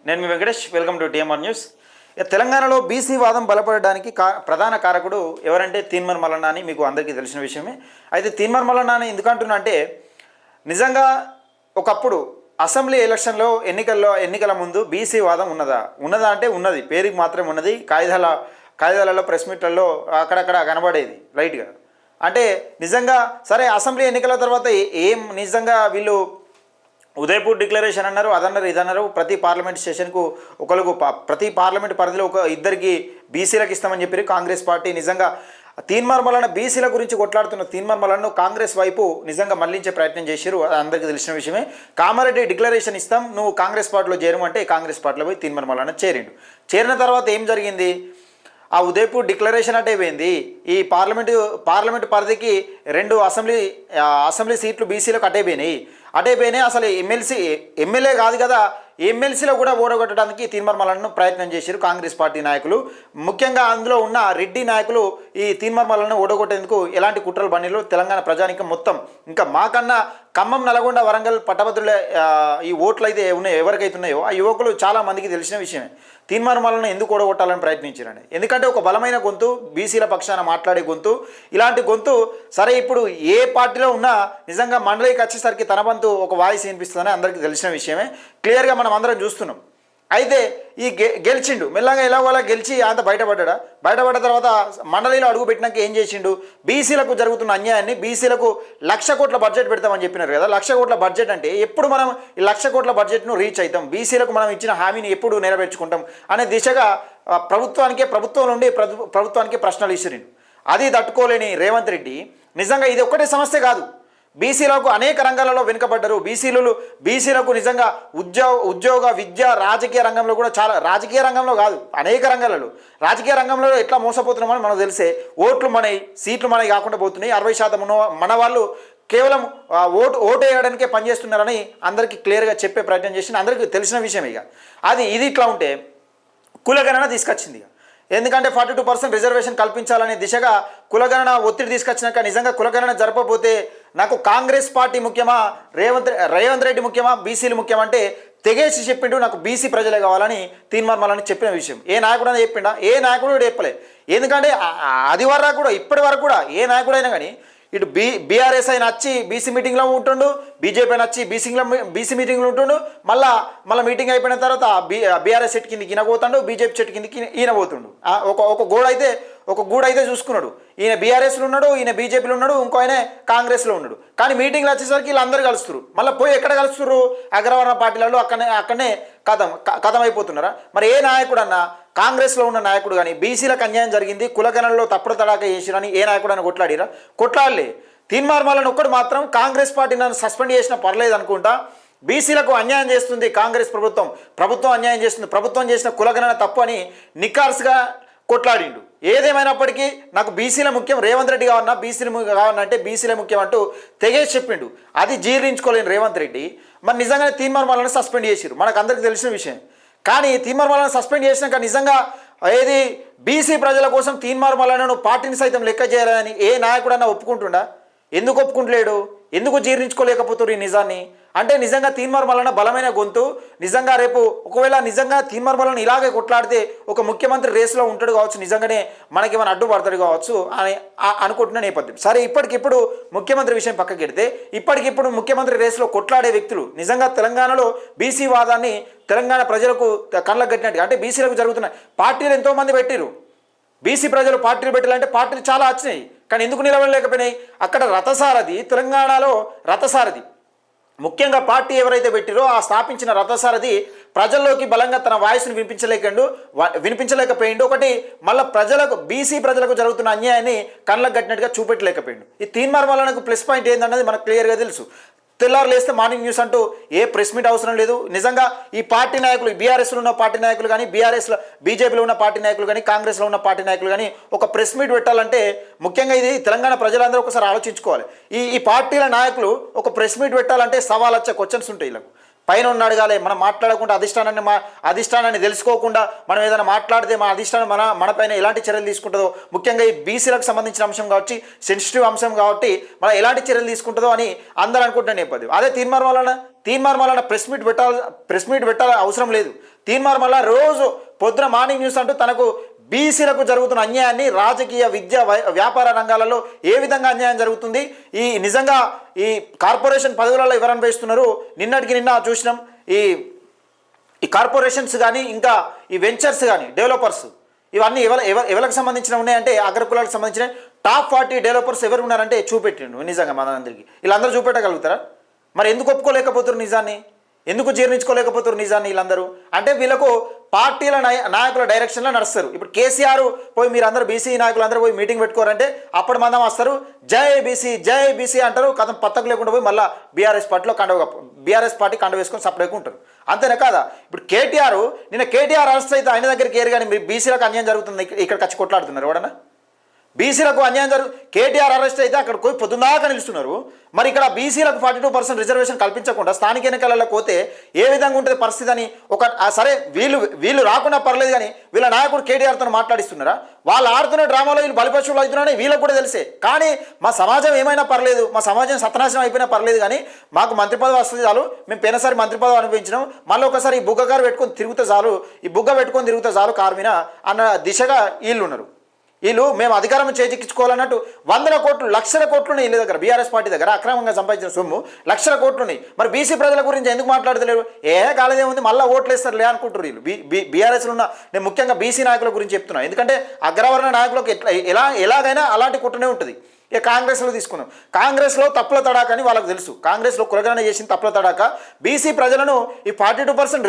నేను మీ Venkatesh. Welcome to TMR news. తెలంగాణలో బీసీ వాదం బలపడడానికి ప్రధాన కారకుడు ఎవరంటే తీన్మార్ మల్లన్న అని మీకు అందరికీ తెలిసిన విషయమే. అయితే తీన్మార్ మల్లన్న అని ఎందుకంటున్నా అంటే నిజంగా ఒకప్పుడు అసెంబ్లీ ఎలక్షన్లో ఎన్నికల ముందు బీసీ వాదం ఉన్నదా అంటే ఉన్నది, పేరుకి మాత్రమే ఉన్నది. కాగితాలలో ప్రెస్ మీట్లలో అక్కడక్కడ కనబడేది లైట్గా. అంటే నిజంగా సరే అసెంబ్లీ ఎన్నికల తర్వాత ఏం నిజంగా వీళ్ళు ఉదయపూర్ డిక్లరేషన్ అన్నారు, అదన్నారు, ఇదన్నారు. ప్రతి పార్లమెంట్ స్టేషన్కు ప్రతి పార్లమెంట్ పరిధిలో ఇద్దరికి బీసీలకు ఇస్తామని చెప్పి కాంగ్రెస్ పార్టీ నిజంగా తీన్మార్ మల్లన్న బీసీల గురించి కొట్లాడుతున్న తీన్మార్ మల్లన్నను కాంగ్రెస్ వైపు నిజంగా మళ్లించే ప్రయత్నం చేశారు. అందరికీ తెలిసిన విషయమే. కామారెడ్డి డిక్లరేషన్ ఇస్తాం, నువ్వు కాంగ్రెస్ పార్టీలో చేరమంటే కాంగ్రెస్ పార్టీలో పోయి తీన్మార్ మల్లన్న చేరిన తర్వాత ఏం జరిగింది? ఆ ఉదయపూర్ డిక్లరేషన్ అంటే పోయింది. ఈ పార్లమెంటు పరిధికి 2 అసెంబ్లీ సీట్లు బీసీలకు అటైపోయినాయి. అసలు ఎమ్మెల్యే కాదు కదా, ఎమ్మెల్సీలో కూడా ఓడగొట్టడానికి తీన్మార్ మల్లన్నను ప్రయత్నం చేశారు కాంగ్రెస్ పార్టీ నాయకులు. ముఖ్యంగా అందులో ఉన్న రెడ్డి నాయకులు ఈ తీన్మార్ మల్లన్నను ఓడగొట్టేందుకు ఎలాంటి కుట్రలు బండిలో తెలంగాణ ప్రజానికం మొత్తం, ఇంకా మాకన్నా ఖమ్మం, నల్గొండ, వరంగల్ పట్టభద్రుల ఈ ఓట్లు అయితే ఉన్నాయో ఎవరికైతే ఉన్నాయో ఆ యువకులు చాలా మందికి తెలిసిన విషయమే. తీన్మార్ మల్లన్నను ఎందుకు ఓడగొట్టాలని ప్రయత్నించారని. ఎందుకంటే ఒక బలమైన గొంతు, బీసీల పక్షాన మాట్లాడే గొంతు. ఇలాంటి గొంతు సరే ఇప్పుడు ఏ పార్టీలో ఉన్నా నిజంగా మండలికి వచ్చేసరికి తన వంతు ఒక వాయిస్ వినిపిస్తుందని అందరికీ తెలిసిన విషయమే. క్లియర్గా మనం అందరం చూస్తున్నాం. అయితే ఈ గెలిచిండు, మెల్లగా ఎలాగోలా గెలిచి అంత బయటపడ్డ తర్వాత మండలిలో అడుగుపెట్టినాక ఏం చేసిండు? బీసీలకు జరుగుతున్న అన్యాయాన్ని, బీసీలకు 1,00,000 కోట్ల బడ్జెట్ పెడతామని చెప్పినారు కదా. 1,00,000 కోట్ల బడ్జెట్ అంటే ఎప్పుడు మనం ఈ 1,00,000 కోట్ల బడ్జెట్ను రీచ్ అవుతాం, బీసీలకు మనం ఇచ్చిన హామీని ఎప్పుడు నెరవేర్చుకుంటాం అనే దిశగా ప్రభుత్వం నుండి ప్రభుత్వానికి ప్రశ్నలు ఇచ్చిరిండు. అది తట్టుకోలేని రేవంత్ రెడ్డి నిజంగా ఇది ఒక్కటే సమస్య కాదు, బీసీలకు అనేక రంగాలలో వెనుకబడ్డారు. బీసీలకు నిజంగా ఉద్యోగ విద్య రాజకీయ రంగంలో కూడా చాలా, రాజకీయ రంగంలో కాదు అనేక రంగాలలో, రాజకీయ రంగంలో ఎట్లా మోసపోతున్నామని మనకు తెలిసే. ఓట్లు మనవి, సీట్లు మనవి కాకుండా పోతున్నాయి. 60% మన వాళ్ళు కేవలం ఓటు వేయడానికే పనిచేస్తున్నారని అందరికీ క్లియర్గా చెప్పే ప్రయత్నం చేసి అందరికీ తెలిసిన విషయం. ఇది ఇట్లా ఉంటే కులగణన తీసుకొచ్చింది. ఎందుకంటే 42% రిజర్వేషన్ కల్పించాలనే దిశగా కులగణన ఒత్తిడి తీసుకొచ్చినాక నిజంగా కులగణన జరపకపోతే నాకు కాంగ్రెస్ పార్టీ ముఖ్యమా, రేవంత్ రెడ్డి ముఖ్యమా, బీసీలు ముఖ్యమంటే తెగేసి చెప్పిండు నాకు బీసీ ప్రజలే కావాలని తీన్మార్ మల్లన్న చెప్పిన విషయం. ఏ నాయకుడు అని చెప్పిండా? ఏ నాయకుడు కూడా చెప్పలే. ఎందుకంటే అది వరకు కూడా ఇప్పటి వరకు కూడా ఏ నాయకుడైనా కానీ ఇటు బీఆర్ఎస్ అయినా వచ్చి బీసీ మీటింగ్లో ఉంటుండు, బీజేపీ అయినా వచ్చి బీసీ మీటింగ్లో ఉంటుండు, మళ్ళీ మీటింగ్ అయిపోయిన తర్వాత బీఆర్ఎస్ చెట్టు కిందకి ఈయన పోతాడు, బీజేపీ చెట్టు కిందకి ఈయన పోతుండు. ఒక గూడు అయితే చూసుకున్నాడు. ఈయన బీఆర్ఎస్లో ఉన్నాడు, ఈయన బీజేపీలో ఉన్నాడు, ఇంకో ఆయన కాంగ్రెస్లో ఉన్నాడు. కానీ మీటింగ్లు వచ్చేసరికి వీళ్ళందరూ కలుస్తున్నారు. మళ్ళీ పోయి ఎక్కడ కలుస్తున్నారు? అగ్రవర్ణ పార్టీలలో అక్కడనే కథం అయిపోతున్నారా? మరి ఏ నాయకుడు అన్నా, కాంగ్రెస్లో ఉన్న నాయకుడు కానీ బీసీలకు అన్యాయం జరిగింది, కులగణనలో తప్పుడు తడాక చేసిరని ఏ నాయకుడు అని కొట్లాడలే. తీన్మార్ మల్లన్న ఒక్కడు మాత్రం కాంగ్రెస్ పార్టీ నన్ను సస్పెండ్ చేసినా పర్లేదు అనుకుంటా, బీసీలకు అన్యాయం చేస్తుంది కాంగ్రెస్ ప్రభుత్వం అన్యాయం చేస్తుంది, ప్రభుత్వం చేసిన కులగణన తప్పు అని నికార్స్గా కొట్లాడిండు. ఏదేమైనప్పటికీ నాకు బీసీల ముఖ్యం, రేవంత్ రెడ్డి కావన్నా బీసీలు కావాలంటే బీసీలే ముఖ్యం అంటూ తెగేసి చెప్పిండు. అది జీర్ణించుకోలేని రేవంత్ రెడ్డి మరి నిజంగానే తీన్మార్ మల్లన్న సస్పెండ్ చేసిరు, మనకు అందరికీ తెలిసిన విషయం. కానీ తీన్మార్ మల్లన్న సస్పెండ్ చేసినాక నిజంగా ఏది బీసీ ప్రజల కోసం తీన్మార్ మల్లన్నను పార్టీని సైతం లెక్క చేయాలని ఏ నాయకుడన్నా ఒప్పుకుంటుండా? ఎందుకు ఒప్పుకుంటలేడు? ఎందుకు జీర్ణించుకోలేకపోతున్నారు ఈ నిజాన్ని? అంటే నిజంగా తీన్మార్ మల్లన్న బలమైన గొంతు. నిజంగా రేపు ఒకవేళ నిజంగా తీన్మార్ మల్లన్న ఇలాగే కొట్లాడితే ఒక ముఖ్యమంత్రి రేసులో ఉంటాడు కావచ్చు, నిజంగానే మనకేమైనా అడ్డుపడతాడు కావచ్చు అని అనుకుంటున్న నేపథ్యం. సరే ఇప్పటికిప్పుడు ముఖ్యమంత్రి విషయం పక్కకెడితే ఇప్పటికిప్పుడు ముఖ్యమంత్రి రేసులో కొట్లాడే వ్యక్తులు నిజంగా తెలంగాణలో బీసీ వాదాన్ని తెలంగాణ ప్రజలకు కళ్ళకు కట్టినట్టుగా, అంటే బీసీలకు జరుగుతున్న పార్టీలు ఎంతోమంది పెట్టిరు. బీసీ ప్రజలు పార్టీలు పెట్టాలంటే పార్టీలు చాలా వచ్చినాయి, కానీ ఎందుకు నిలవలేకపోయినాయి? అక్కడ రథసారథి, తెలంగాణలో రథసారథి ముఖ్యంగా పార్టీ ఎవరైతే పెట్టిరో ఆ స్థాపించిన రథసారథి ప్రజల్లోకి బలంగా తన వాయిస్ను వినిపించలేకపోయిండు. ఒకటి మళ్ళీ బీసీ ప్రజలకు జరుగుతున్న అన్యాయాన్ని కళ్ళకు కట్టినట్టుగా చూపెట్టలేకపోయిండు. ఈ తీన్మార్ మల్లన్నకు ప్లస్ పాయింట్ ఏందన్నది మనకు క్లియర్గా తెలుసు. తెల్లారు లేస్తే మార్నింగ్ న్యూస్ అంటూ ఏ ప్రెస్ మీట్ అవసరం లేదు. నిజంగా ఈ పార్టీ నాయకులు, బీఆర్ఎస్లో ఉన్న పార్టీ నాయకులు కానీ, బీజేపీలో ఉన్న పార్టీ నాయకులు కానీ, కాంగ్రెస్లో ఉన్న పార్టీ నాయకులు కానీ ఒక ప్రెస్ మీట్ పెట్టాలంటే ముఖ్యంగా ఇది తెలంగాణ ప్రజలందరూ ఒకసారి ఆలోచించుకోవాలి. ఈ పార్టీల నాయకులు ఒక ప్రెస్ మీట్ పెట్టాలంటే సవాలొచ్చే క్వశ్చన్స్ ఉంటాయి. వీళ్ళకు పైన ఉన్న అడగాలి. మనం మాట్లాడకుండా అధిష్టానాన్ని తెలుసుకోకుండా మనం ఏదైనా మాట్లాడితే మా అధిష్టానం మనపైన ఎలాంటి చర్యలు తీసుకుంటుందో, ముఖ్యంగా ఈ బీసీలకు సంబంధించిన అంశం కాబట్టి, సెన్సిటివ్ అంశం కాబట్టి మనం ఎలాంటి చర్యలు తీసుకుంటుందో అని అందరూ అనుకుంటున్న నేపథ్యం. అదే తీన్మార్ మల్లన్న ప్రెస్ మీట్ పెట్టాలి అవసరం లేదు. తీన్మార్ మల్లన్న రోజు పొద్దున మార్నింగ్ న్యూస్ అంటూ తనకు బీసీలకు జరుగుతున్న అన్యాయాన్ని రాజకీయ విద్య వ్యాపార రంగాలలో ఏ విధంగా అన్యాయం జరుగుతుంది, ఈ నిజంగా ఈ కార్పొరేషన్ పదవులలో ఎవరు అనుభవిస్తున్నారు, నిన్నటికి నిన్న చూసినాం ఈ కార్పొరేషన్స్ కానీ ఇంకా ఈ వెంచర్స్ కానీ డెవలపర్స్ ఇవన్నీ ఎవరికి సంబంధించిన ఉన్నాయంటే అగ్రకులాలకు సంబంధించిన టాప్ 40 డెవలపర్స్ ఎవరు ఉన్నారంటే చూపెట్టిండు. నిజంగా మనందరికీ వీళ్ళందరూ చూపెట్టగలుగుతారా? మరి ఎందుకు ఒప్పుకోలేకపోతారు నిజాన్ని, ఎందుకు జీర్ణించుకోలేకపోతారు నిజాన్ని వీళ్ళందరూ? అంటే వీళ్ళకు పార్టీల నాయకుల డైరెక్షన్లో నడుస్తారు. ఇప్పుడు కేసీఆర్ పోయి మీరు అందరూ బీసీ నాయకులు అందరూ పోయి మీటింగ్ పెట్టుకోరంటే అప్పుడు మందం వస్తారు, జై బీసీ అంటారు, కథం పత్తకు లేకుండా పోయి మళ్ళీ బీఆర్ఎస్ పార్టీ కండ వేసుకొని సపరేట్గా ఉంటారు. అంతేనా కాదా? ఇప్పుడు నిన్న కేటీఆర్ అరెస్ట్ అయితే ఆయన దగ్గరికి ఏరు, కానీ మీరు బీసీలకు అన్యాయం జరుగుతుంది ఇక్కడికి వచ్చి కొట్లాడుతున్నారు ఎవడన్నా? బీసీలకు అన్యాయం కేటీఆర్ అరెస్ట్ అయితే అక్కడ పోయి పొద్దున్నాక నిలుస్తున్నారు. మరి ఇక్కడ బీసీలకు 42% రిజర్వేషన్ కల్పించకుండా స్థానిక ఎన్నికలలో పోతే ఏ విధంగా ఉంటుంది పరిస్థితి అని సరే వీళ్ళు రాకుండా పర్లేదు, కానీ వీళ్ళ నాయకుడు కేటీఆర్తో మాట్లాడిస్తున్నారా? వాళ్ళు ఆడుతున్న డ్రామాలో వీళ్ళు బలిపశువులు అవుతున్నారని వీళ్ళకి కూడా తెలిసే. కానీ మా సమాజం ఏమైనా పర్లేదు, మా సమాజం సతనాశనం అయిపోయినా పర్లేదు, కానీ మాకు మంత్రి పదవి వస్తుంది చాలు, మేము పోయినసారి మంత్రి పదవి అనుభవించినాం, మళ్ళీ ఒకసారి ఈ బుగ్గగారు పెట్టుకొని తిరుగుతే చాలు కారు మీద అన్న దిశగా వీళ్ళు ఉన్నారు. వీళ్ళు మేము అధికారం చేజిక్కించుకోవాలన్నట్టు 100 కోట్లు 1,00,000 కోట్లు వీళ్ళ దగ్గర, బీఆర్ఎస్ పార్టీ దగ్గర అక్రమంగా సంపాదించిన సొమ్ము 1,00,000 కోట్లు. మరి బీసీ ప్రజల గురించి ఎందుకు మాట్లాడతలేరు? కాలేదేముంది మళ్ళీ ఓట్లు వేస్తారులే అనుకుంటారు వీళ్ళు. బీఆర్ఎస్లో ఉన్న నేను ముఖ్యంగా బీసీ నాయకుల గురించి చెప్తున్నాను, ఎందుకంటే అగ్రవర్ణ నాయకులకు ఎలాగైనా అలాంటి కుట్రనే ఉంటుంది. ఇక కాంగ్రెస్లో తీసుకున్నాం, కాంగ్రెస్లో తప్పుల తడాక అని వాళ్ళకి తెలుసు, కాంగ్రెస్లో కులగణన చేసిన తప్పుల తడాక బీసీ ప్రజలను ఈ 42%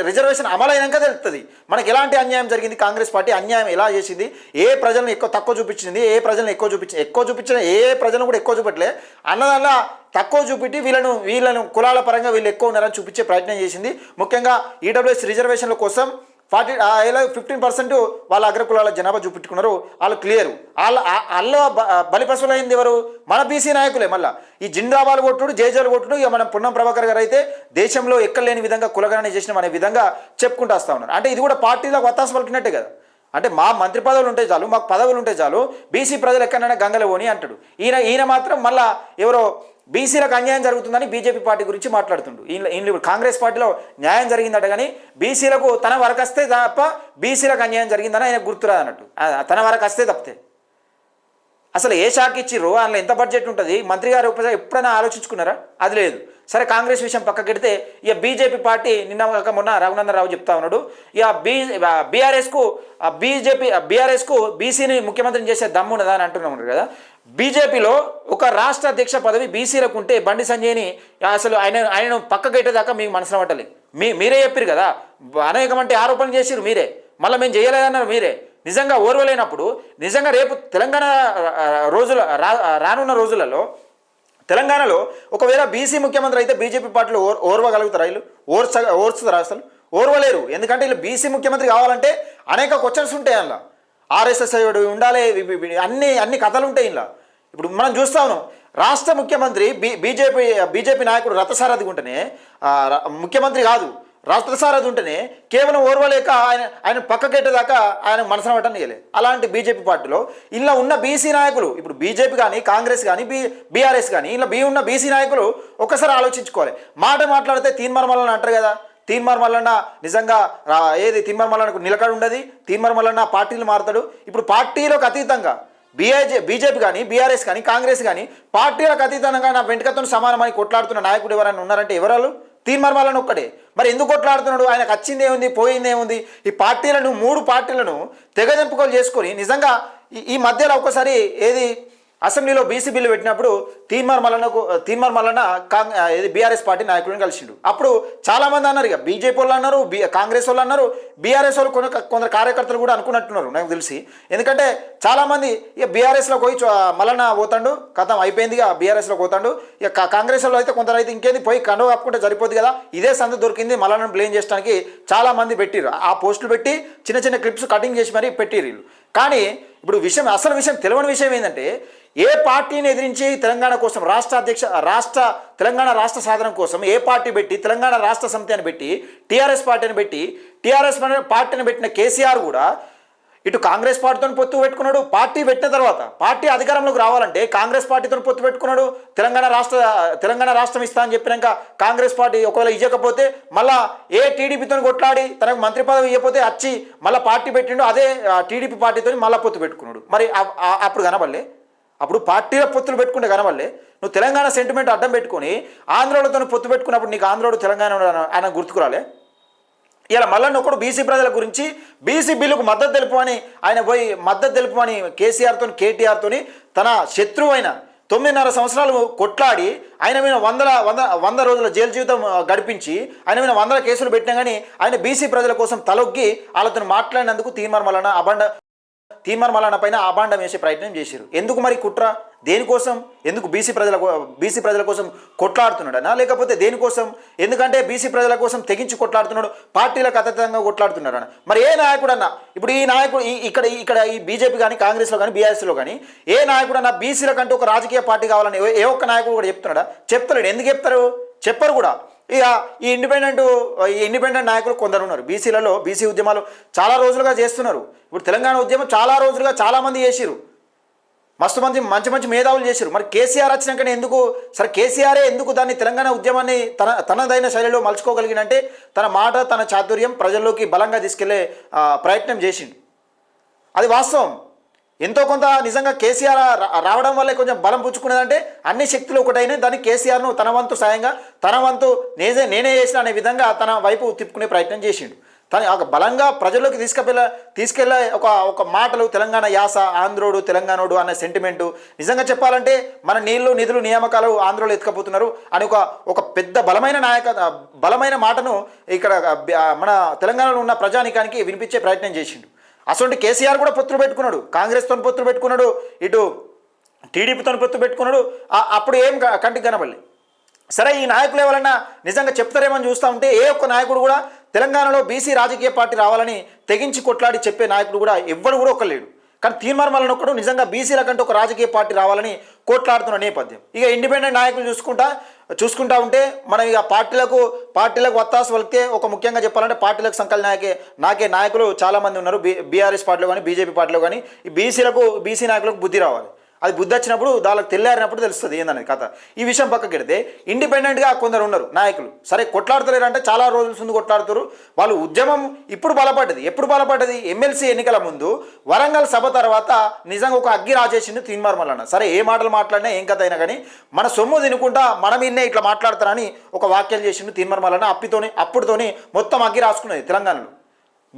రిజర్వేషన్ అమలైనాక తెలుస్తుంది మనకి ఎలాంటి అన్యాయం జరిగింది, కాంగ్రెస్ పార్టీ అన్యాయం ఎలా చేసింది, ఏ ప్రజలను తక్కువ చూపించింది, ఏ ప్రజలను ఎక్కువ చూపించిన ఏ ప్రజలను కూడా ఎక్కువ చూపట్లే అన్నదల్లా తక్కువ చూపెట్టి వీళ్ళను కులాల పరంగా వీళ్ళు ఎక్కువ ఉన్నారని చూపించే ప్రయత్నం చేసింది. ముఖ్యంగా ఈడబ్ల్యూఎస్ రిజర్వేషన్ల కోసం 15% వాళ్ళ అగ్రకులాల జనాభా చూపెట్టుకున్నారు. వాళ్ళు క్లియరు. వాళ్ళ బలిపశువులైంది ఎవరు? మన బీసీ నాయకులే. మళ్ళీ ఈ జిందాబాలు కొట్టుడు జేజేలు కొట్టుడు ఇక మనం పున్నం ప్రభాకర్ గారు అయితే దేశంలో ఎక్కలేని విధంగా కులగణన చేసినాం అనే విధంగా చెప్పుకుంటూ వస్తూ ఉన్నారు. అంటే ఇది కూడా పార్టీలకు వత్తాసు పలికినట్టే కదా. అంటే మా మంత్రి పదవులు ఉంటే చాలు, మాకు పదవులు ఉంటే చాలు, బీసీ ప్రజలు ఎక్కడైనా గంగల పోని అంటాడు. ఈయన మాత్రం మళ్ళీ ఎవరో బీసీలకు అన్యాయం జరుగుతుందని బీజేపీ పార్టీ గురించి మాట్లాడుతుండు. ఈయన కాంగ్రెస్ పార్టీలో న్యాయం జరిగిందట, కానీ బీసీలకు తన వరకు వస్తే తప్ప బీసీలకు అన్యాయం జరిగిందని ఆయన గుర్తురాదు అన్నట్టు. తన వరకు వస్తే తప్పితే అసలు ఏ శాఖ ఇచ్చిర్రు, అందులో ఎంత బడ్జెట్ ఉంటుంది, మంత్రి గారు ఎప్పుడైనా ఆలోచించుకున్నారా? అది లేదు. సరే కాంగ్రెస్ విషయం పక్కకెడితే ఇక బీజేపీ పార్టీ నిన్న మొన్న రఘునందనరావు చెప్తా ఉన్నాడు, ఇక బీఆర్ఎస్కు బీసీని ముఖ్యమంత్రిని చేసే దమ్ము ఉన్నదా అని అంటున్నాడు కదా. బీజేపీలో ఒక రాష్ట్ర అధ్యక్ష పదవి బీసీలకు ఉంటే బండి సంజయ్ని అసలు ఆయనను పక్కకెట్టేదాకా మీకు మనసులో పట్టలేదు. మీరే చెప్పారు కదా, అనేకమంటే ఆరోపణలు చేసిరు మీరే, మళ్ళీ మేము చేయలేదన్నారు మీరే. నిజంగా ఓర్వలేనప్పుడు నిజంగా రేపు తెలంగాణ రానున్న రోజులలో తెలంగాణలో ఒకవేళ బీసీ ముఖ్యమంత్రి అయితే బీజేపీ పార్టీలో ఓర్వగలుగుతారా? వీళ్ళు ఓర్చుతారా? అసలు ఓర్వలేరు. ఎందుకంటే వీళ్ళు బీసీ ముఖ్యమంత్రి కావాలంటే అనేక క్వశ్చన్స్ ఉంటాయి. అందులో ఆర్ఎస్ఎస్ ఉండాలి, అన్ని కథలు ఉంటాయి. ఇలా ఇప్పుడు మనం చూస్తా ఉన్నాం, రాష్ట్ర ముఖ్యమంత్రి బీజేపీ నాయకుడు రథసారథి ఉంటేనే ముఖ్యమంత్రి కాదు, రథసారథి ఉంటేనే కేవలం ఓర్వలేక ఆయన పక్కకెట్టేదాకా ఆయన మనసున పట్టనియలే. అలాంటి బీజేపీ పార్టీలో ఇలా ఉన్న బీసీ నాయకులు, ఇప్పుడు బీజేపీ కానీ కాంగ్రెస్ కానీ బీఆర్ఎస్ కానీ ఇలా ఉన్న బీసీ నాయకులు ఒక్కసారి ఆలోచించుకోవాలి. మాట్లాడితే తీన్మార్ మల్లన్న అంటారు కదా, తీన్మార్ మల్లన్న నిజంగా తీన్మార్ మల్లన్నకు నిలకడ ఉండదు, తీన్మార్ మల్లన్న పార్టీలు మారుతాడు. ఇప్పుడు పార్టీలకు అతీతంగా బీజేపీ కానీ బీఆర్ఎస్ కానీ కాంగ్రెస్ కానీ పార్టీలకు అతీతంగా నా వెంటకతో సమానమని కొట్లాడుతున్న నాయకుడు ఎవరైనా ఉన్నారంటే ఎవరాలు? తీన్మార్ మల్లన్న ఒక్కడే. మరి ఎందుకు కొట్లాడుతున్నాడు? ఆయనకు వచ్చింది ఏముంది, పోయింది ఏముంది? ఈ పార్టీలను 3 పార్టీలను తెగదెంపుకోలు చేసుకొని నిజంగా ఈ మధ్యలో ఒకసారి అసెంబ్లీలో బీసీ బిల్లు పెట్టినప్పుడు తీన్మార్ మల్లన్న బీఆర్ఎస్ పార్టీ నాయకులను కలిసిండు. అప్పుడు చాలామంది అన్నారు, ఇక బీజేపీ వాళ్ళు అన్నారు, కాంగ్రెస్ వాళ్ళు అన్నారు, బీఆర్ఎస్ వాళ్ళు కొందరు కార్యకర్తలు కూడా అనుకున్నట్టున్నారు నాకు తెలిసి. ఎందుకంటే చాలామంది ఇక బీఆర్ఎస్లో పోయి మల్లన్న పోతాడు, కథం అయిపోయింది, ఇక బీఆర్ఎస్లో పోతాడు. ఇక కాంగ్రెస్ వాళ్ళు అయితే కొందరు అయితే ఇంకేంది పోయి కండువ కప్పుకుంటే సరిపోద్ది కదా, ఇదే సందు దొరికింది మల్లన్నను బ్లేమ్ చేయడానికి చాలామంది పెట్టిరు. ఆ పోస్టులు పెట్టి చిన్న క్లిప్స్ కటింగ్ చేసి మరీ పెట్టిరు వీళ్ళు. కానీ ఇప్పుడు అసలు విషయం తెలియని విషయం ఏంటంటే, ఏ పార్టీని ఎదిరించి తెలంగాణ కోసం తెలంగాణ రాష్ట్ర సాధన కోసం ఏ పార్టీ పెట్టి తెలంగాణ రాష్ట్ర సమితి అని పెట్టి టీఆర్ఎస్ పార్టీని పెట్టిన కేసీఆర్ కూడా ఇటు కాంగ్రెస్ పార్టీతో పొత్తు పెట్టుకున్నాడు. పార్టీ పెట్టిన తర్వాత పార్టీ అధికారంలోకి రావాలంటే కాంగ్రెస్ పార్టీతో పొత్తు పెట్టుకున్నాడు. తెలంగాణ రాష్ట్రం ఇస్తా అని చెప్పినాక కాంగ్రెస్ పార్టీ ఒకవేళ ఇవ్వకపోతే మళ్ళా టీడీపీతో కొట్లాడి తనకు మంత్రి పదవి ఇవ్వకపోతే వచ్చి మళ్ళీ పార్టీ పెట్టిండు. అదే టీడీపీ పార్టీతో మళ్ళీ పొత్తు పెట్టుకున్నాడు. మరి అప్పుడు కనబడలే. అప్పుడు పార్టీల పొత్తులు పెట్టుకుంటే కనబడలే. నువ్వు తెలంగాణ సెంటిమెంట్ అడ్డం పెట్టుకొని ఆంధ్రోళతో పొత్తు పెట్టుకున్నప్పుడు నీకు ఆంధ్రోడు తెలంగాణ ఆయన గుర్తుకురాలే. ఇలా మళ్ళీ ఒకడు బీసీ ప్రజల గురించి బీసీ బిల్లుకు మద్దతు తెలుపమని ఆయన పోయి మద్దతు తెలుపమని కేటీఆర్తో తన శత్రువు అయిన 9.5 సంవత్సరాలు కొట్లాడి ఆయన మీద 100 రోజుల జైలు జీవితం గడిపించి ఆయన మీద 100 కేసులు పెట్టినా కానీ ఆయన బీసీ ప్రజల కోసం తలొగ్గి వాళ్ళతో మాట్లాడినందుకు తీన్మార్ మల్లన్న పైన అబాండం వేసే ప్రయత్నం చేశారు. ఎందుకు మరి కుట్ర? దేనికోసం? ఎందుకు బీసీ ప్రజల కోసం కొట్లాడుతున్నాడనా లేకపోతే దేనికోసం? ఎందుకంటే బీసీ ప్రజల కోసం తెగించి కొట్లాడుతున్నాడు, పార్టీలకు అతీతంగా కొట్లాడుతున్నాడన్న. మరి ఏ నాయకుడు అన్నా ఇప్పుడు ఈ నాయకుడు ఇక్కడ ఈ బీజేపీ కానీ కాంగ్రెస్లో కానీ బీఆర్ఎస్లో కానీ ఏ నాయకుడు అన్నా బీసీల కంటే ఒక రాజకీయ పార్టీ కావాలని ఏ ఒక్క నాయకుడు కూడా చెప్తున్నాడా? చెప్తలేడు. ఎందుకు చెప్తారు? చెప్పరు కూడా. ఇక ఈ ఇండిపెండెంట్ నాయకులు కొందరు ఉన్నారు బీసీలలో. బీసీ ఉద్యమాలు చాలా రోజులుగా చేస్తున్నారు. ఇప్పుడు తెలంగాణ ఉద్యమం చాలా రోజులుగా చాలామంది చేసిరు, మంచి మేధావులు చేశారు. మరి కేసీఆర్ వచ్చినాకనే ఎందుకు సరే కేసీఆరే ఎందుకు దాన్ని తెలంగాణ ఉద్యమాన్ని తనదైన శైలిలో మలుచుకోగలిగినంటే తన మాట తన చాతుర్యం ప్రజల్లోకి బలంగా తీసుకెళ్లే ప్రయత్నం చేసిండు. అది వాస్తవం. ఎంతో కొంత నిజంగా కేసీఆర్ రావడం వల్లే కొంచెం బలం పుచ్చుకునేదంటే అన్ని శక్తులు ఒకటైనా దాన్ని కేసీఆర్ను తన వంతు సాయంగా తన వంతు నేనే చేసిన అనే విధంగా తన వైపు తిప్పుకునే ప్రయత్నం చేసిండు. తను ఒక బలంగా ప్రజల్లోకి తీసుకెళ్ళే ఒక మాటలు తెలంగాణ యాస, ఆంధ్రోడు తెలంగాణోడు అనే సెంటిమెంటు. నిజంగా చెప్పాలంటే మన నీళ్లు నిధులు నియామకాలు ఆంధ్రోలు ఎత్తుకపోతున్నారు అని ఒక పెద్ద బలమైన మాటను ఇక్కడ మన తెలంగాణలో ఉన్న ప్రజానికానికి వినిపించే ప్రయత్నం చేసిండు. అసలు కేసీఆర్ కూడా పొత్తులు పెట్టుకున్నాడు, కాంగ్రెస్తో పొత్తులు పెట్టుకున్నాడు, ఇటు టీడీపీతో పొత్తు పెట్టుకున్నాడు. అప్పుడు ఏం కంటికి కనబడలే. సరే ఈ నాయకులు ఎవరన్నా నిజంగా చెప్తారేమని చూస్తూ ఉంటే ఏ ఒక్క నాయకుడు కూడా తెలంగాణలో బీసీ రాజకీయ పార్టీ రావాలని తెగించి కొట్లాడి చెప్పే నాయకుడు కూడా ఎవ్వరు కూడా ఒక్కలేడు. కానీ తీన్మార్ మల్లన్న ఒక్కడు నిజంగా బీసీల కంటే ఒక రాజకీయ పార్టీ రావాలని కొట్లాడుతున్న నేపథ్యం. ఇక ఇండిపెండెంట్ నాయకులు చూసుకుంటా ఉంటే మనం ఇక పార్టీలకు వత్తాసు వలితే ఒక ముఖ్యంగా చెప్పాలంటే పార్టీలకు సంకల్ నాకే నాయకులు చాలామంది ఉన్నారు. బీఆర్ఎస్ పార్టీలో కానీ బీజేపీ పార్టీలో కానీ ఈ బీసీ నాయకులకు బుద్ధి రావాలి. అది బుద్ధి వచ్చినప్పుడు వాళ్ళకి తెల్లారినప్పుడు తెలుస్తుంది ఏందనేది కథ. ఈ విషయం పక్కకి పెడితే ఇండిపెండెంట్గా కొందరు ఉన్నారు నాయకులు. సరే కొట్లాడతలేరంటే చాలా రోజుల ముందు కొట్లాడుతారు వాళ్ళు. ఉద్యమం ఇప్పుడు బలపడ్డది. ఎప్పుడు బలపడ్డది? ఎమ్మెల్సీ ఎన్నికల ముందు వరంగల్ సభ తర్వాత నిజంగా ఒక అగ్గి రాజేసింది తీన్మార్ మల్లన్న. సరే ఏ మాటలు మాట్లాడినా ఏం కథ అయినా కానీ మన సొమ్ము తినుకుంటా మనం ఇన్నే ఇట్లా మాట్లాడతారని ఒక వాక్యాలు చేసిండు తీన్మార్ మల్లన్న. అప్పుడుతోని మొత్తం అగ్గి రాసుకున్నది తెలంగాణలో.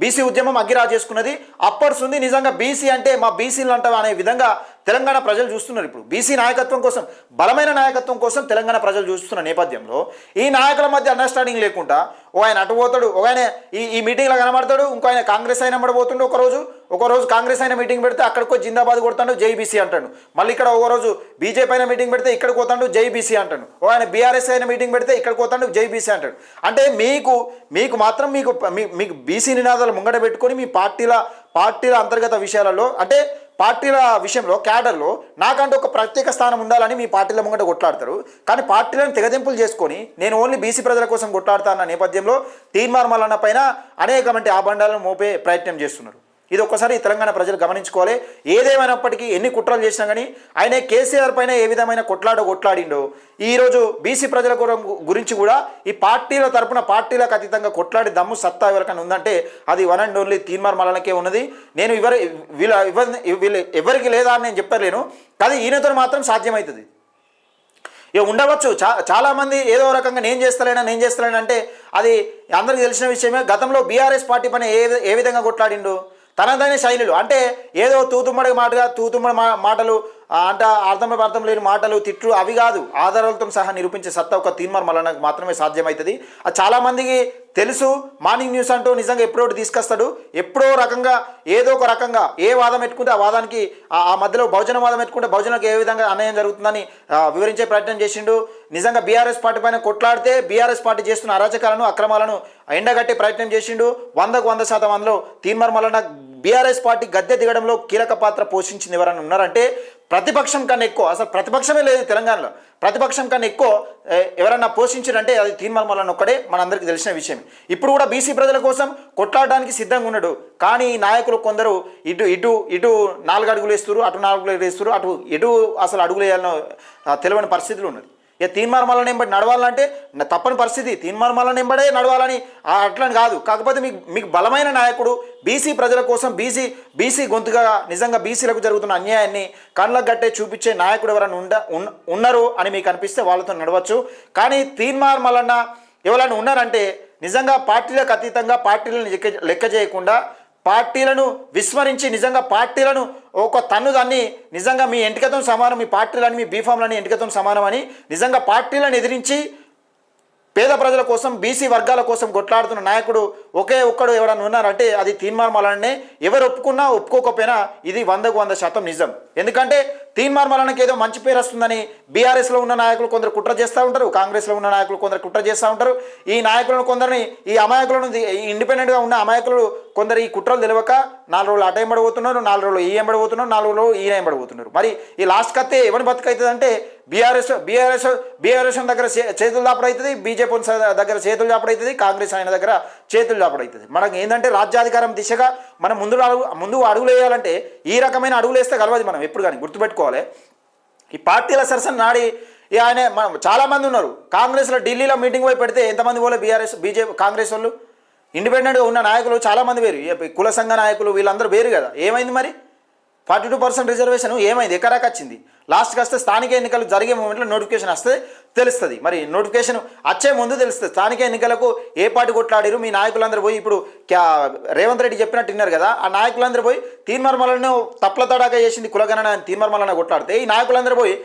బీసీ ఉద్యమం అగ్గిరా చేసుకున్నది అప్పటి నిజంగా బీసీ అంటే మా బీసీలు అంటావా అనే విధంగా తెలంగాణ ప్రజలు చూస్తున్నారు. ఇప్పుడు బీసీ నాయకత్వం కోసం బలమైన నాయకత్వం కోసం తెలంగాణ ప్రజలు చూస్తున్న నేపథ్యంలో ఈ నాయకుల మధ్య అండర్స్టాండింగ్ లేకుండా ఆయన అటు పోతాడు, ఒక ఆయన ఈ మీటింగ్లో కనబడతాడు, ఇంకో ఆయన కాంగ్రెస్ అయినా పడిపోతుండే. ఒకరోజు కాంగ్రెస్ అయినా మీటింగ్ పెడితే అక్కడికో జిందాబాద్ కొడతాడు, జై బీసీ అంటాడు. మళ్ళీ ఇక్కడ ఒకరోజు బీజేపీ అయినా మీటింగ్ పెడితే ఇక్కడికి పోతాడు, జై బీసీ అంటాడు. ఆయన బీఆర్ఎస్ అయినా మీటింగ్ పెడితే ఇక్కడికి పోతాడు, జై బీసీ అంటాడు. అంటే మీకు మాత్రం మీకు బీసీ నినాదాలు ముంగట పెట్టుకొని మీ పార్టీల అంతర్గత విషయాలలో అంటే పార్టీల విషయంలో క్యాడర్లో నాకంటే ఒక ప్రత్యేక స్థానం ఉండాలని మీ పార్టీల ముంగట కొట్లాడతారు. కానీ పార్టీలను తెగదింపులు చేసుకొని నేను ఓన్లీ బీసీ ప్రజల కోసం కొట్లాడతా అన్న నేపథ్యంలో తీన్మార్ మల్లన్న పైన అనేకమంది ఆబండాలను మోపే ప్రయత్నం చేస్తున్నారు. ఇది ఒక్కసారి తెలంగాణ ప్రజలు గమనించుకోవాలి. ఏదేమైనప్పటికీ ఎన్ని కుట్రలు చేసినా కానీ ఆయన కేసీఆర్ పైన ఏ విధమైన కొట్లాడిండో ఈరోజు బీసీ ప్రజల గురించి కూడా ఈ పార్టీల తరపున పార్టీలకు అతీతంగా కొట్లాడి దమ్ము సత్తా ఎవరికైనా ఉందంటే అది వన్ అండ్ ఓన్లీ తీన్మార్ మల్లన్నకే ఉన్నది. నేను వీళ్ళు ఎవరికి లేదా అని నేను చెప్పలేను, కానీ ఈయనతో మాత్రం సాధ్యమవుతుంది. ఇక ఉండవచ్చు చాలామంది ఏదో రకంగా నేను చేస్తలేను అంటే అది అందరికీ తెలిసిన విషయమే. గతంలో బీఆర్ఎస్ పార్టీ పైన ఏ విధంగా కొట్లాడిండు తనదైన శైలిలో అంటే ఏదో తూతుమ్మడి మాటలు అంటే అర్థం లేని మాటలు తిట్లు అవి కాదు, ఆధారాలతో సహా నిరూపించే సత్తా ఒక తీన్మార్ మల్లన్నకు మాత్రమే సాధ్యమవుతుంది. అది చాలామందికి తెలుసు. మార్నింగ్ న్యూస్ అంటూ నిజంగా ఎప్పుడో తీసుకొస్తాడు, ఎప్పుడో రకంగా ఏదో ఒక రకంగా ఏ వాదం పెట్టుకుంటే ఆ వాదానికి ఆ మధ్యలో బహుజన వాదం పెట్టుకుంటే బహుజనకు ఏ విధంగా అన్యాయం జరుగుతుందని వివరించే ప్రయత్నం చేసిండు. నిజంగా బీఆర్ఎస్ పార్టీ పైన కొట్లాడితే బీఆర్ఎస్ పార్టీ చేస్తున్న అరాచకాలను అక్రమాలను ఎండగట్టే ప్రయత్నం చేసిండు. 100% అందులో తీన్మార్ మల్లన్న బీఆర్ఎస్ పార్టీ గద్దె దిగడంలో కీలక పాత్ర పోషించింది ఎవరైనా ఉన్నారంటే ప్రతిపక్షం కన్నా ఎక్కువ. అసలు ప్రతిపక్షమే లేదు తెలంగాణలో. ప్రతిపక్షం కన్నా ఎక్కువ ఎవరన్నా పోషించారంటే అది తీన్మార్ మల్లన్న ఒక్కడే మనందరికీ తెలిసిన విషయం. ఇప్పుడు కూడా బీసీ ప్రజల కోసం కొట్లాడడానికి సిద్ధంగా ఉన్నాడు. కానీ ఈ నాయకులు కొందరు ఇటు ఇటు ఇటు 4 అడుగులు వేస్తారు, అటు 4 అడుగులు వేస్తారు, అటు ఎటు అసలు అడుగులు వేయాలనో తెలియని పరిస్థితులు ఉన్నది. ఇక తీన్మార్ మల్లన్న ఎంబడి నడవాలంటే తప్పని పరిస్థితి, తీన్మార్ మల్లన్న ఎంబడే నడవాలని అట్లని కాదు. కాకపోతే మీకు బలమైన నాయకుడు బీసీ ప్రజల కోసం బీసీ గొంతుగా నిజంగా బీసీలకు జరుగుతున్న అన్యాయాన్ని కళ్ళకు గట్టే చూపించే నాయకుడు ఎవరైనా ఉన్నారు అని మీకు అనిపిస్తే వాళ్ళతో నడవచ్చు. కానీ తీన్మార్ మల్లన్న ఎవరైనా ఉన్నారంటే నిజంగా పార్టీలకు అతీతంగా పార్టీలను లెక్క చేయకుండా పార్టీలను విస్మరించి నిజంగా పార్టీలను ఒక తన్నుదాన్ని నిజంగా మీ ఎంటికతో సమానం, మీ పార్టీలని మీ బీఫామ్లని ఎంటికతో సమానం అని నిజంగా పార్టీలను ఎదిరించి పేద ప్రజల కోసం బీసీ వర్గాల కోసం కొట్లాడుతున్న నాయకుడు ఒకే ఒక్కడు ఎవరైనా ఉన్నారంటే అది తీన్మార్ మల్లన్ననే. ఎవరు ఒప్పుకున్నా ఒప్పుకోకపోయినా ఇది 100% నిజం. ఎందుకంటే తీన్మార్ మల్లన్నకి ఏదో మంచి పేరు వస్తుందని బీఆర్ఎస్లో ఉన్న నాయకులు కొందరు కుట్ర చేస్తూ ఉంటారు, కాంగ్రెస్లో ఉన్న నాయకులు కొందరు కుట్ర చేస్తూ ఉంటారు. ఈ నాయకులను కొందరిని ఈ అమాయకులను ఇండిపెండెంట్గా ఉన్న అమాయకులు కొందరు ఈ కుట్రలు తెలియక 4 రోజులు అటు ఎంబడిపోతున్నారు, 4 రోజులు ఈ ఎంబడిపోతున్నారు, 4 రోజులు ఈయన ఎంబడిపోతున్నారు. మరి ఈ లాస్ట్కి వస్తే ఎవరి బతుకవుతుంది అంటే బీఆర్ఎస్ దగ్గర చేతులు దాపుడు అవుతుంది, బీజేపీ దగ్గర చేతులు దాపుడు అవుతుంది, కాంగ్రెస్ ఆయన దగ్గర చేతులు దాపుడు అవుతుంది. మనకు ఏంటంటే రాజ్యాధికారం దిశగా మనం ముందు అడుగులు వేయాలంటే ఈ రకమైన అడుగులు వేస్తే కలవదు. మనం ఎప్పుడు కానీ గుర్తుపెట్టుకోవాలి. ఈ పార్టీల సరసన నాడి ఆయన చాలామంది ఉన్నారు. కాంగ్రెస్లో ఢిల్లీలో మీటింగ్ పోయి పెడితే ఎంతమంది పోలే బీజేపీ కాంగ్రెస్ వాళ్ళు. ఇండిపెండెంట్గా ఉన్న నాయకులు చాలామంది వేరు, కుల సంఘ నాయకులు వీళ్ళందరూ వేరు కదా. ఏమైంది మరి 42% రిజర్వేషన్ ఏమైంది, ఎక్కడాకి వచ్చింది? లాస్ట్కి వస్తే స్థానిక ఎన్నికలు జరిగే మూమెంట్లో నోటిఫికేషన్ వస్తే తెలుస్తుంది. మరి నోటిఫికేషన్ వచ్చే ముందు తెలుస్తుంది స్థానిక ఎన్నికలకు ఏ పార్టీ కొట్లాడారు. మీ నాయకులందరూ పోయి ఇప్పుడు రేవంత్ రెడ్డి చెప్పినట్టు విన్నారు కదా, ఆ నాయకులందరూ పోయి తీన్మార్ మల్లన్న తప్పుల తడాగా చేసింది కులగణన అని తీన్మార్ మల్లన్న కొట్లాడితే ఈ నాయకులందరూ పోయి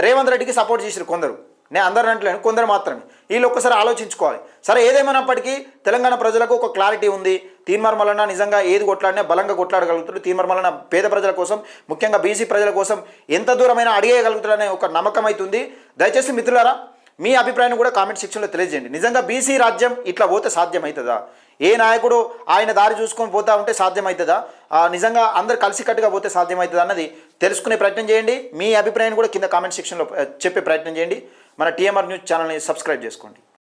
రేవంత్ రెడ్డికి సపోర్ట్ చేసారు కొందరు. నేను అందరూ అంటలేను, కొందరు మాత్రమే. వీళ్ళు ఒక్కసారి ఆలోచించుకోవాలి. సరే ఏదేమైనప్పటికీ తెలంగాణ ప్రజలకు ఒక క్లారిటీ ఉంది. తీన్మార్ మల్లన్న నిజంగా ఏది కొట్లాడినా బలంగా కొట్లాడగలుగుతాడు. తీన్మార్ మల్లన్న పేద ప్రజల కోసం ముఖ్యంగా బీసీ ప్రజల కోసం ఎంత దూరమైనా అడిగేయగలుగుతాడనే ఒక నమ్మకం అవుతుంది. దయచేసి మిత్రులారా మీ అభిప్రాయాన్ని కూడా కామెంట్ సెక్షన్లో తెలియజేయండి. నిజంగా బీసీ రాజ్యం ఇట్లా పోతే సాధ్యమవుతుందా? ఏ నాయకుడు ఆయన దారి చూసుకొని పోతా ఉంటే సాధ్యమవుతుందా? నిజంగా అందరు కలిసికట్టుగా పోతే సాధ్యమవుతుందా అన్నది తెలుసుకునే ప్రయత్నం చేయండి. మీ అభిప్రాయాన్ని కూడా కింద కామెంట్ సెక్షన్లో చెప్పే ప్రయత్నం చేయండి. మన టీఎంఆర్ న్యూస్ ఛానల్ని సబ్స్క్రైబ్ చేసుకోండి.